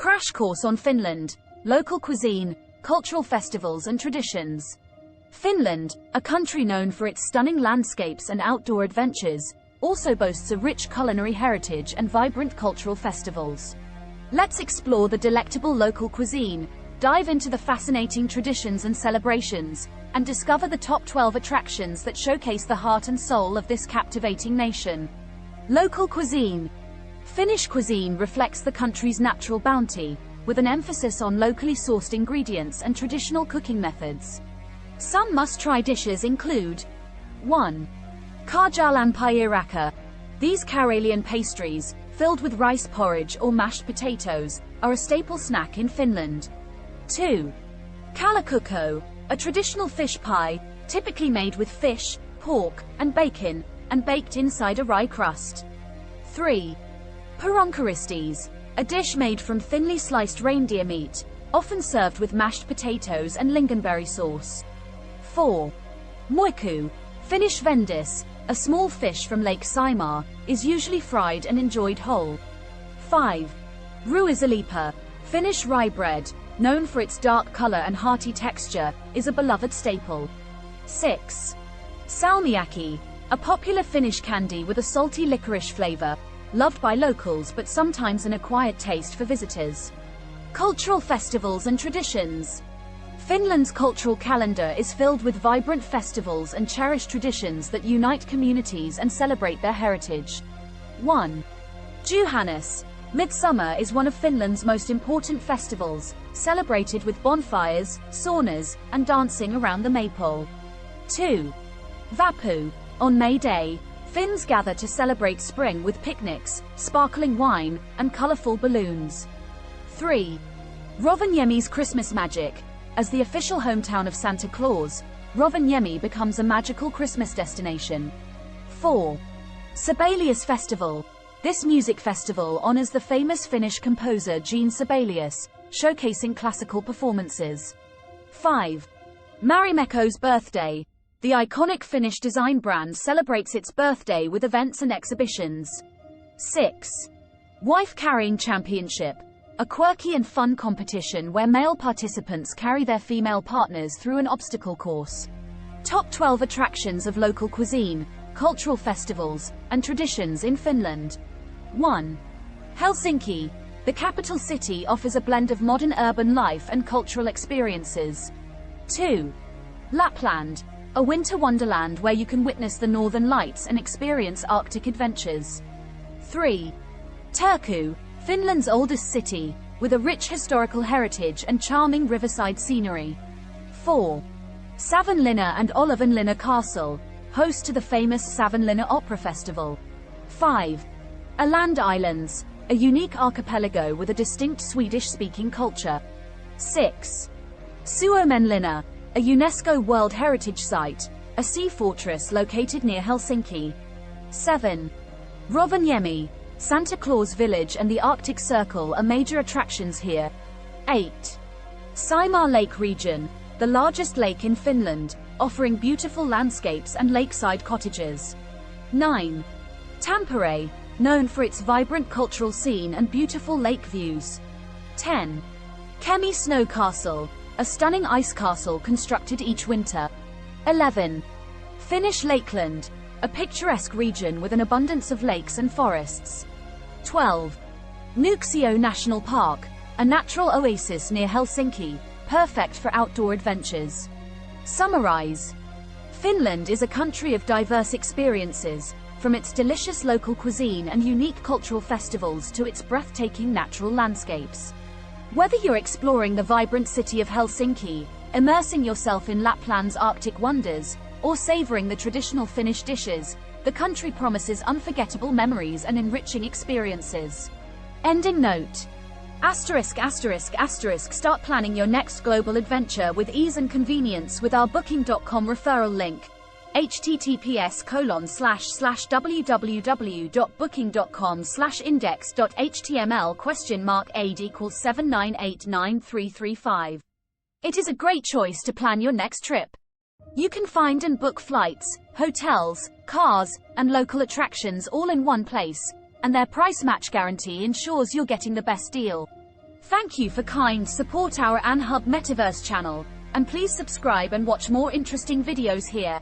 Crash course on Finland, local cuisine, cultural festivals and traditions. Finland, a country known for its stunning landscapes and outdoor adventures, also boasts a rich culinary heritage and vibrant cultural festivals. Let's explore the delectable local cuisine, dive into the fascinating traditions and celebrations, and discover the top 12 attractions that showcase the heart and soul of this captivating nation. Local cuisine. Finnish cuisine reflects the country's natural bounty, with an emphasis on locally sourced ingredients and traditional cooking methods. Some must-try dishes include 1. Karjalanpiirakka. These Karelian pastries, filled with rice porridge or mashed potatoes, are a staple snack in Finland. 2. Kalakukko, a traditional fish pie, typically made with fish, pork, and bacon, and baked inside a rye crust. 3. Poronkäristys, a dish made from thinly sliced reindeer meat, often served with mashed potatoes and lingonberry sauce. 4. Muikku, Finnish vendis, a small fish from Lake Saimaa, is usually fried and enjoyed whole. 5. Ruisaleipä, Finnish rye bread, known for its dark color and hearty texture, is a beloved staple. 6. Salmiakki, a popular Finnish candy with a salty licorice flavor, loved by locals but sometimes an acquired taste for visitors. Cultural festivals and traditions. Finland's cultural calendar is filled with vibrant festivals and cherished traditions that unite communities and celebrate their heritage. 1. Juhannus. Midsummer is one of Finland's most important festivals, celebrated with bonfires, saunas, and dancing around the maypole. 2. Vappu. On May Day, Finns gather to celebrate spring with picnics, sparkling wine, and colorful balloons. 3. Rovaniemi's Christmas magic. As the official hometown of Santa Claus, Rovaniemi becomes a magical Christmas destination. 4. Sibelius Festival. This music festival honors the famous Finnish composer Jean Sibelius, showcasing classical performances. 5. Marimekko's birthday. The iconic Finnish design brand celebrates its birthday with events and exhibitions. 6. Wife Carrying Championship. A quirky and fun competition where male participants carry their female partners through an obstacle course. Top 12 attractions of local cuisine, cultural festivals, and traditions in Finland. 1. Helsinki. The capital city offers a blend of modern urban life and cultural experiences. 2. Lapland. A winter wonderland where you can witness the northern lights and experience Arctic adventures. 3. Turku. Finland's oldest city, with a rich historical heritage and charming riverside scenery. 4. Savonlinna and Olavinlinna Castle, host to the famous Savonlinna Opera Festival. 5. Åland Islands, a unique archipelago with a distinct Swedish-speaking culture. 6. Suomenlinna, a UNESCO World Heritage Site, a sea fortress located near Helsinki. 7. Rovaniemi, Santa Claus Village and the Arctic Circle are major attractions here. 8. Saimaa Lake Region, the largest lake in Finland, offering beautiful landscapes and lakeside cottages. 9. Tampere, known for its vibrant cultural scene and beautiful lake views. 10. Kemi Snow Castle, a stunning ice castle constructed each winter. 11. Finnish Lakeland, a picturesque region with an abundance of lakes and forests. 12. Nuuksio National Park, a natural oasis near Helsinki, perfect for outdoor adventures. Summarize. Finland is a country of diverse experiences, from its delicious local cuisine and unique cultural festivals to its breathtaking natural landscapes. Whether you're exploring the vibrant city of Helsinki, immersing yourself in Lapland's Arctic wonders, or savoring the traditional Finnish dishes, the country promises unforgettable memories and enriching experiences. Ending note. Start planning your next global adventure with ease and convenience with our Booking.com referral link. https://www.booking.com/index.html $AD=7989335. It is a great choice to plan your next trip. You can find and book flights, hotels, cars, and local attractions all in one place, and their price match guarantee ensures you're getting the best deal. Thank you for kind support our Anhub Metaverse channel, and please subscribe and watch more interesting videos here.